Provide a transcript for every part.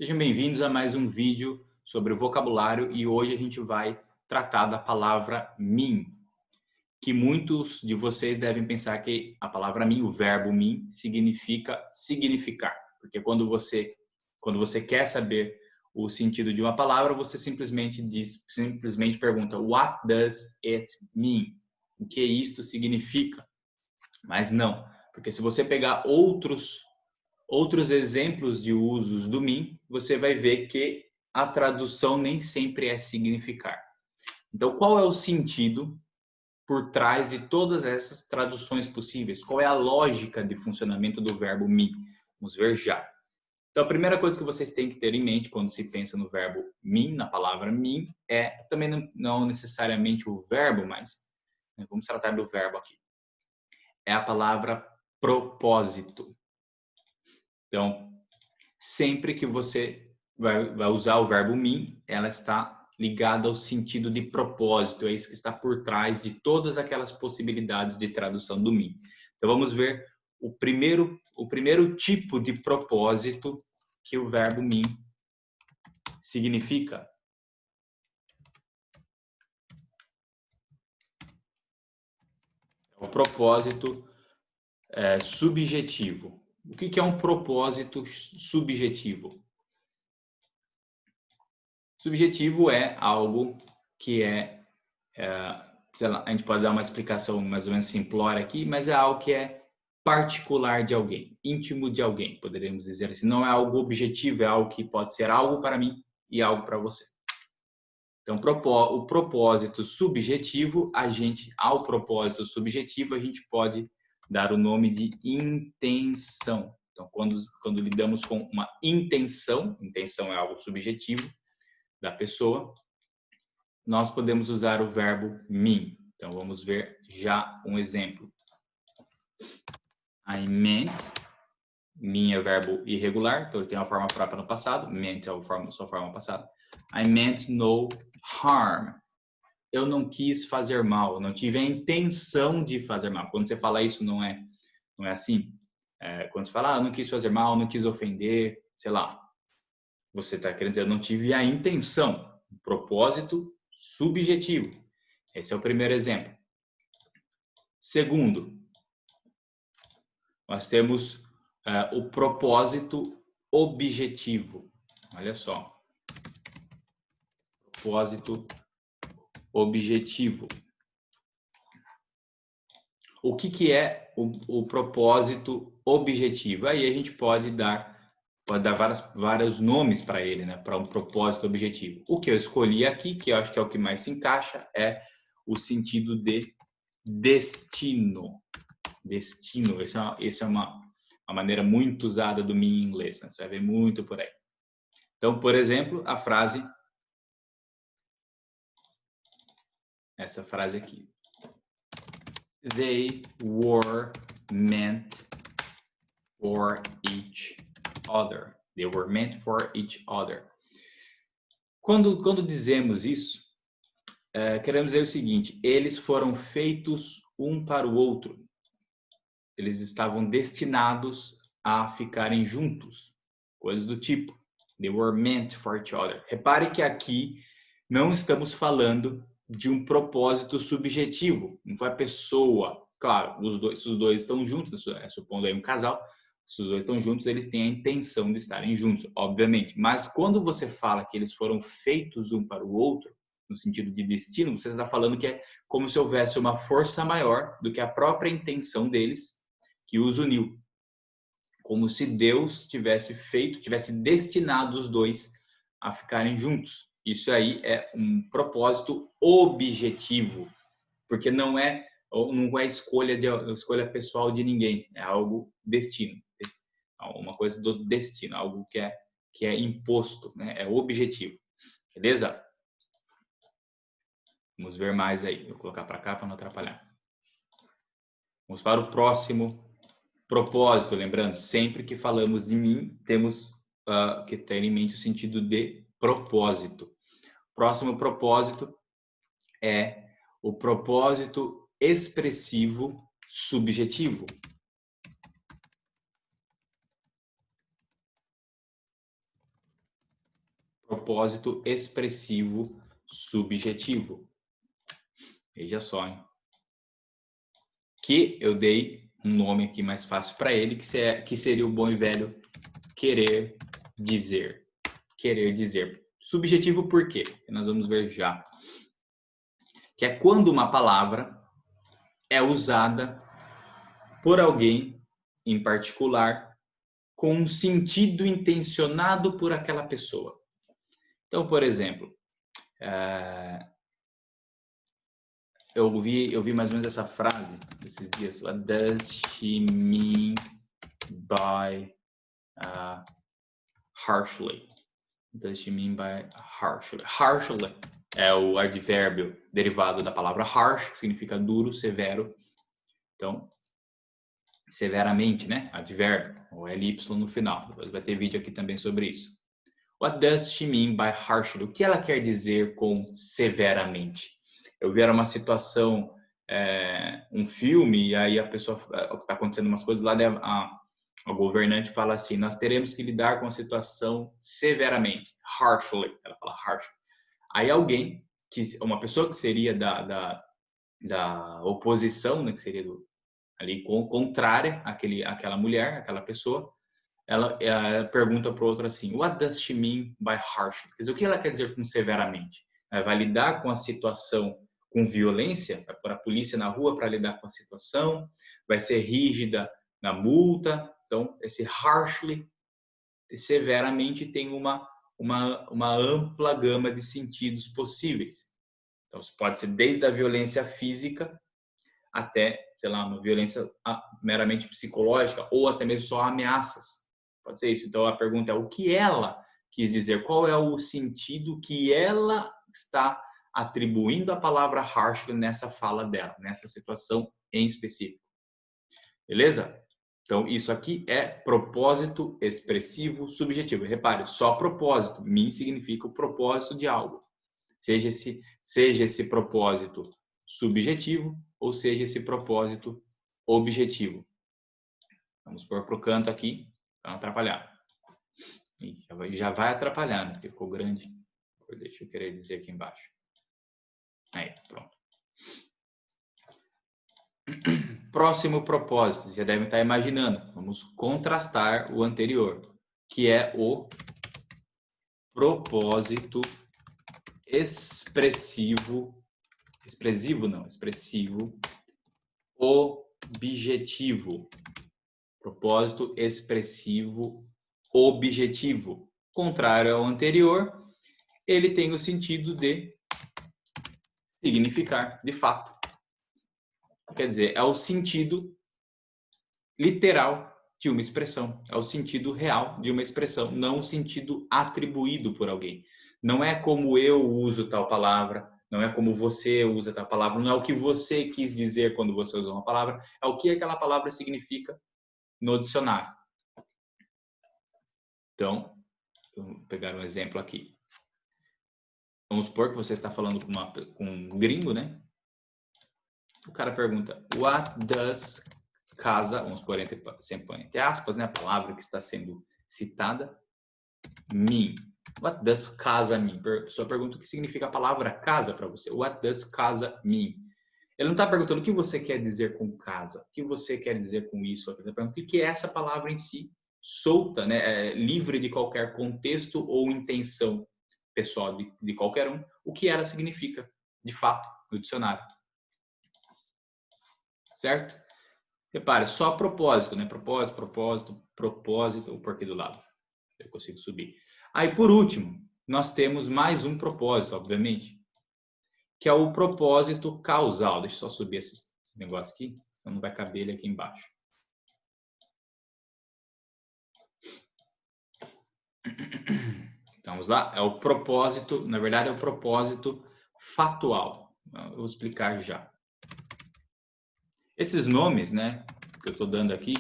Sejam bem-vindos a mais um vídeo sobre o vocabulário e hoje a gente vai tratar da palavra mim, que muitos de vocês devem pensar que a palavra mim, o verbo mim, significa significar, porque quando você quer saber o sentido de uma palavra, você simplesmente pergunta what does it mean? O que isto significa? Mas não, porque se você pegar outros exemplos de usos do mim, você vai ver que a tradução nem sempre é significar. Então, qual é o sentido por trás de todas essas traduções possíveis? Qual é a lógica de funcionamento do verbo mim? Vamos ver já. Então, a primeira coisa que vocês têm que ter em mente quando se pensa no verbo mim, na palavra mim, é também não necessariamente o verbo, mas vamos tratar do verbo aqui. É a palavra propósito. Então, sempre que você vai usar o verbo mim, ela está ligada ao sentido de propósito, é isso que está por trás de todas aquelas possibilidades de tradução do mim. Então vamos ver o primeiro tipo de propósito que o verbo mim significa. O propósito subjetivo. O que é um propósito subjetivo? Subjetivo é algo que sei lá, a gente pode dar uma explicação mais ou menos simplória aqui, mas é algo que é particular de alguém, íntimo de alguém, poderíamos dizer assim. Não é algo objetivo, é algo que pode ser algo para mim e algo para você. Então, o propósito subjetivo, ao propósito subjetivo, a gente pode dar o nome de intenção. Então, quando lidamos com uma intenção é algo subjetivo da pessoa, nós podemos usar o verbo mean. Então, vamos ver já um exemplo. I meant, mean é verbo irregular, então ele tem uma forma própria no passado, meant é sua forma passada. I meant no harm. Eu não quis fazer mal, eu não tive a intenção de fazer mal. Quando você fala isso, não é assim. Quando você fala, eu não quis fazer mal, não quis ofender, sei lá. Você está querendo dizer, eu não tive a intenção. Propósito subjetivo. Esse é o primeiro exemplo. Segundo, nós temos o propósito objetivo. Olha só. Propósito objetivo. O que é o propósito objetivo? Aí a gente pode dar vários nomes para ele, né? Para um propósito objetivo. O que eu escolhi aqui, que eu acho que é o que mais se encaixa, é o sentido de destino. Destino, essa é uma maneira muito usada do mim em inglês, né? Você vai ver muito por aí. Então, por exemplo, essa frase aqui. They were meant for each other. They were meant for each other. Quando dizemos isso, queremos dizer o seguinte: eles foram feitos um para o outro. Eles estavam destinados a ficarem juntos. Coisas do tipo. They were meant for each other. Repare que aqui não estamos falando de um propósito subjetivo. Não foi a pessoa. Claro, se os dois estão juntos, supondo aí um casal, se os dois estão juntos, eles têm a intenção de estarem juntos, obviamente. Mas quando você fala que eles foram feitos um para o outro, no sentido de destino, você está falando que é como se houvesse uma força maior do que a própria intenção deles que os uniu. Como se Deus tivesse destinado os dois a ficarem juntos. Isso aí é um propósito objetivo, porque não é escolha pessoal de ninguém, é algo destino, uma coisa do destino, algo que é imposto, né? É objetivo. Beleza? Vamos ver mais aí. Vou colocar para cá para não atrapalhar. Vamos para o próximo propósito, lembrando, sempre que falamos de mim, temos que ter em mente o sentido de propósito. Próximo propósito é o propósito expressivo subjetivo. Propósito expressivo subjetivo. Veja só, hein? Que eu dei um nome aqui mais fácil para ele, que seria o bom e velho querer dizer. Querer dizer. Subjetivo por quê? Nós vamos ver já. Que é quando uma palavra é usada por alguém em particular com um sentido intencionado por aquela pessoa. Então, por exemplo, eu vi mais ou menos essa frase esses dias. What does she mean by harshly? What does she mean by harshly? Harshly é o advérbio derivado da palavra harsh, que significa duro, severo. Então, severamente, né? Advérbio, o LY no final. Depois vai ter vídeo aqui também sobre isso. What does she mean by harshly? O que ela quer dizer com severamente? Eu vi uma situação, um filme, e aí a pessoa, está acontecendo umas coisas lá, a governante fala assim, nós teremos que lidar com a situação severamente, harshly, ela fala harsh. Aí alguém, uma pessoa que seria da oposição, né, que seria ali contrária àquela mulher, aquela pessoa, ela pergunta para o outro assim, what does she mean by harsh? Quer dizer, o que ela quer dizer com severamente? Ela vai lidar com a situação com violência, vai pôr a polícia na rua para lidar com a situação, vai ser rígida na multa. Então, esse harshly, severamente, tem uma ampla gama de sentidos possíveis. Então, pode ser desde a violência física até, sei lá, uma violência meramente psicológica ou até mesmo só ameaças. Pode ser isso. Então, a pergunta é o que ela quis dizer, qual é o sentido que ela está atribuindo a palavra harshly nessa fala dela, nessa situação em específico. Beleza? Então, isso aqui é propósito expressivo subjetivo. Repare, só propósito. Mean significa o propósito de algo. Seja esse propósito subjetivo ou seja esse propósito objetivo. Vamos pôr para o canto aqui, para não atrapalhar. Já vai atrapalhar, né? Ficou grande. Deixa eu querer dizer aqui embaixo. Aí, pronto. Próximo propósito, já devem estar imaginando. Vamos contrastar o anterior, que é o propósito expressivo objetivo. Propósito expressivo objetivo. Contrário ao anterior, ele tem o sentido de significar, de fato. Quer dizer, é o sentido literal de uma expressão, é o sentido real de uma expressão, não o sentido atribuído por alguém. Não é como eu uso tal palavra, não é como você usa tal palavra, não é o que você quis dizer quando você usou uma palavra, é o que aquela palavra significa no dicionário. Então, vou pegar um exemplo aqui. Vamos supor que você está falando com um gringo, né? O cara pergunta, what does casa, vamos pôr sempre entre aspas, né? A palavra que está sendo citada, mean. What does casa mean? A pessoa pergunta o que significa a palavra casa para você. What does casa mean? Ele não está perguntando o que você quer dizer com casa, o que você quer dizer com isso. Ele está perguntando o que é essa palavra em si, solta, né? Livre de qualquer contexto ou intenção pessoal de qualquer um, o que ela significa, de fato, no dicionário. Certo? Repare, só propósito, né? Propósito, o porquê do lado. Eu consigo subir. Aí, por último, nós temos mais um propósito, obviamente, que é o propósito causal. Deixa eu só subir esse negócio aqui, senão não vai caber ele aqui embaixo. Então, vamos lá. É o propósito, na verdade, é o propósito fatual. Eu vou explicar já. Esses nomes, né, que eu estou dando aqui,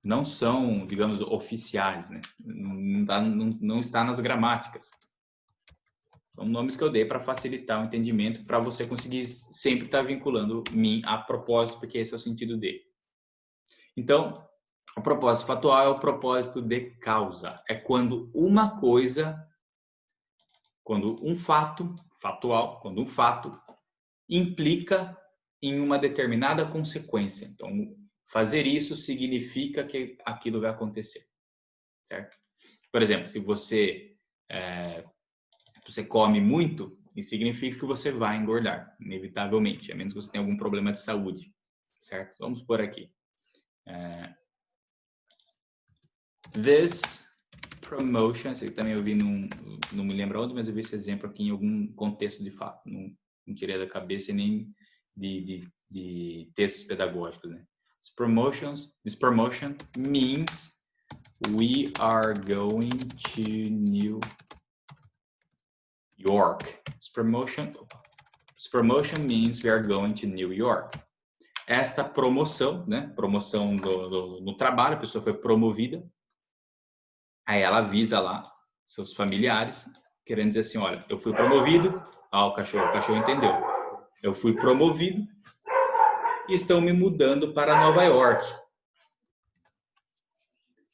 não são, digamos, oficiais, né? Não está nas gramáticas. São nomes que eu dei para facilitar o entendimento, para você conseguir sempre estar vinculando mim a propósito, porque esse é o sentido dele. Então, o propósito fatual é o propósito de causa. É quando uma coisa quando um fato, factual, quando um fato implica em uma determinada consequência. Então, fazer isso significa que aquilo vai acontecer, certo? Por exemplo, se você come muito, isso significa que você vai engordar, inevitavelmente, a menos que você tenha algum problema de saúde, certo? Vamos por aqui. This promotion, esse aqui também eu vi não me lembro onde, mas eu vi esse exemplo aqui em algum contexto de fato, não tirei da cabeça nem de textos pedagógicos, né? This promotion means we are going to New York. This promotion means we are going to New York. Esta promoção, né? Promoção no trabalho, a pessoa foi promovida. Aí ela avisa lá seus familiares, querendo dizer assim, olha, eu fui promovido. O cachorro entendeu. Eu fui promovido e estão me mudando para Nova York.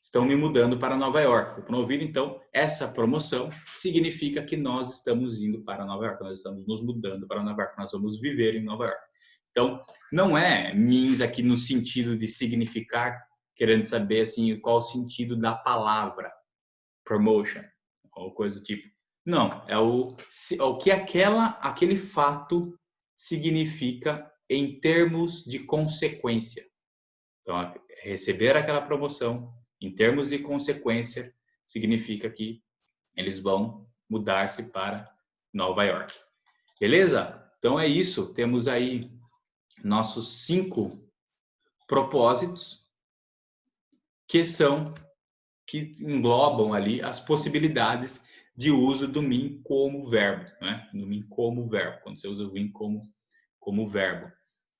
Estão me mudando para Nova York. Fui promovido, então, essa promoção significa que nós estamos indo para Nova York. Nós estamos nos mudando para Nova York. Nós vamos viver em Nova York. Então, não é means aqui no sentido de significar, querendo saber assim qual o sentido da palavra promotion ou coisa do tipo. Não, é o que aquele fato significa em termos de consequência. Então, receber aquela promoção em termos de consequência significa que eles vão mudar-se para Nova York. Beleza? Então é isso. Temos aí nossos 5 propósitos que englobam ali as possibilidades de uso do mean como verbo, né? Do mean como verbo, quando você usa o mean como verbo.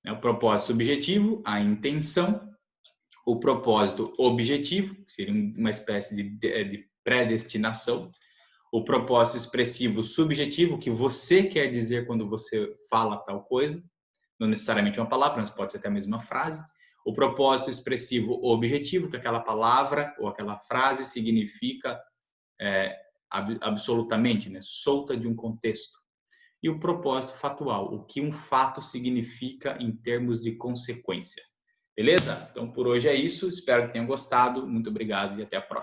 O propósito subjetivo, a intenção, o propósito objetivo, que seria uma espécie de predestinação, o propósito expressivo subjetivo, que você quer dizer quando você fala tal coisa, não necessariamente uma palavra, mas pode ser até a mesma frase. O propósito expressivo objetivo, que aquela palavra ou aquela frase significa absolutamente, né, solta de um contexto. E o propósito fatual, o que um fato significa em termos de consequência. Beleza? Então, por hoje é isso. Espero que tenham gostado. Muito obrigado e até a próxima.